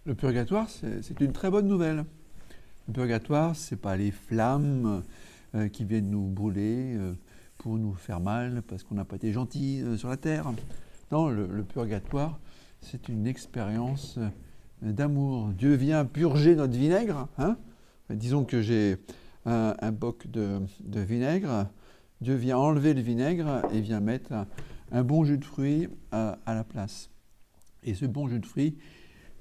Le purgatoire, c'est une très bonne nouvelle. Le purgatoire, ce n'est pas les flammes qui viennent nous brûler pour nous faire mal parce qu'on n'a pas été gentil sur la terre. Non, le purgatoire, c'est une expérience d'amour. Dieu vient purger notre vinaigre. Hein. Disons que j'ai un boc de vinaigre. Dieu vient enlever le vinaigre et vient mettre un bon jus de fruits à la place. Et ce bon jus de fruits,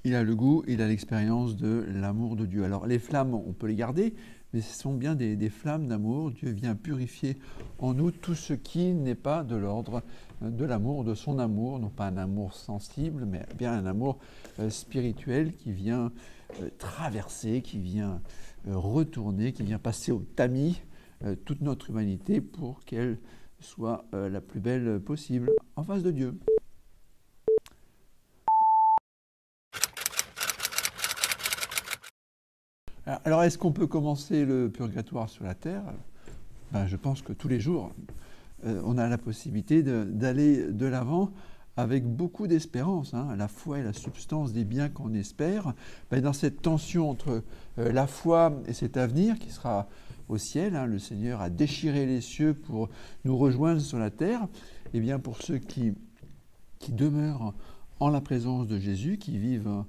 il a le goût, il a l'expérience de l'amour de Dieu. Alors les flammes, on peut les garder, mais ce sont bien des flammes d'amour. Dieu vient purifier en nous tout ce qui n'est pas de l'ordre de l'amour, de son amour, non pas un amour sensible, mais bien un amour spirituel qui vient traverser, qui vient retourner, qui vient passer au tamis toute notre humanité pour qu'elle soit la plus belle possible en face de Dieu. Alors, est-ce qu'on peut commencer le purgatoire sur la terre? Je pense que tous les jours, on a la possibilité d'aller de l'avant avec beaucoup d'espérance. Hein. La foi est la substance des biens qu'on espère. Dans cette tension entre la foi et cet avenir qui sera au ciel, hein, le Seigneur a déchiré les cieux pour nous rejoindre sur la terre. Et bien pour ceux qui demeurent en la présence de Jésus, qui vivent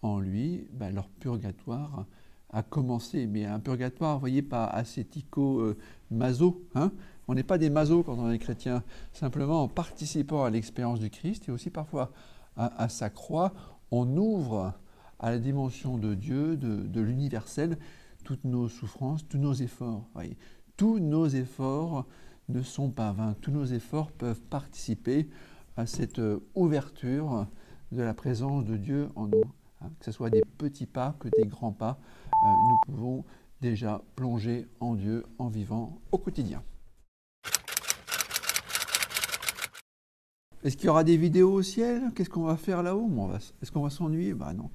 en lui, leur purgatoire a commencé, mais un purgatoire, vous voyez, pas ascético-maso. Hein. On n'est pas des masos quand on est chrétien, simplement en participant à l'expérience du Christ et aussi parfois à sa croix, on ouvre à la dimension de Dieu, de l'universel, toutes nos souffrances, tous nos efforts. Voyez. Tous nos efforts ne sont pas vains, tous nos efforts peuvent participer à cette ouverture de la présence de Dieu en nous. Que ce soit des petits pas que des grands pas, nous pouvons déjà plonger en Dieu en vivant au quotidien. Est-ce qu'il y aura des vidéos au ciel? Qu'est-ce qu'on va faire là-haut? Est-ce qu'on va s'ennuyer? Non,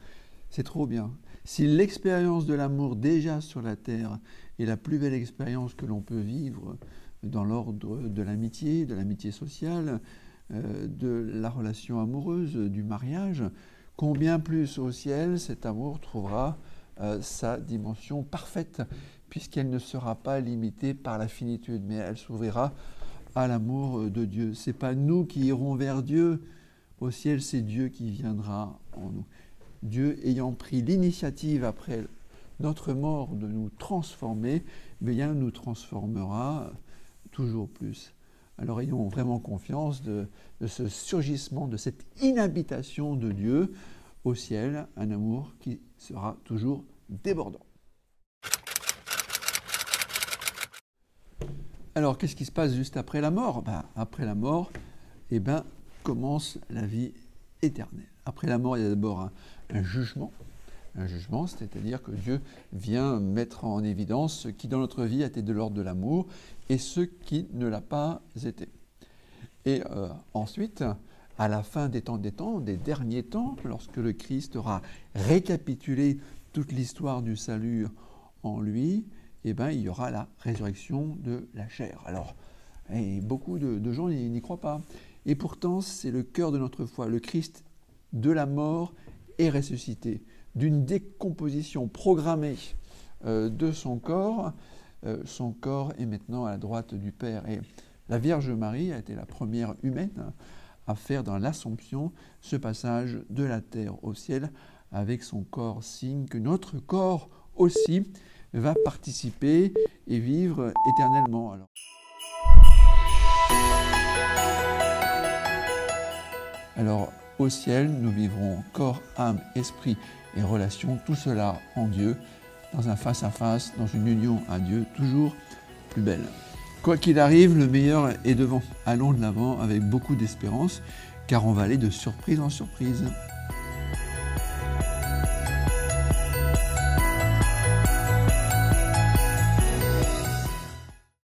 c'est trop bien. Si l'expérience de l'amour déjà sur la terre est la plus belle expérience que l'on peut vivre dans l'ordre de l'amitié sociale, de la relation amoureuse, du mariage, combien plus au ciel cet amour trouvera sa dimension parfaite, puisqu'elle ne sera pas limitée par la finitude, mais elle s'ouvrira à l'amour de Dieu. Ce n'est pas nous qui irons vers Dieu, au ciel c'est Dieu qui viendra en nous. Dieu ayant pris l'initiative après notre mort de nous transformer, bien nous transformera toujours plus. Alors ayons vraiment confiance de ce surgissement, de cette inhabitation de Dieu au ciel, un amour qui sera toujours débordant. Alors qu'est-ce qui se passe juste après la mort? Après la mort, commence la vie éternelle. Après la mort, il y a d'abord un jugement. Un jugement, c'est-à-dire que Dieu vient mettre en évidence ce qui dans notre vie a été de l'ordre de l'amour et ce qui ne l'a pas été. Et ensuite, à la fin des derniers temps, lorsque le Christ aura récapitulé toute l'histoire du salut en lui, il y aura la résurrection de la chair. Alors, beaucoup de gens n'y croient pas. Et pourtant, c'est le cœur de notre foi. Le Christ de la mort est ressuscité. D'une décomposition programmée de son corps est maintenant à la droite du Père. Et la Vierge Marie a été la première humaine à faire dans l'Assomption ce passage de la terre au ciel avec son corps, signe que notre corps aussi va participer et vivre éternellement. Alors au ciel, nous vivrons corps, âme, esprit et relation, tout cela en Dieu, dans un face-à-face, dans une union à Dieu, toujours plus belle. Quoi qu'il arrive, le meilleur est devant. Allons de l'avant avec beaucoup d'espérance, car on va aller de surprise en surprise.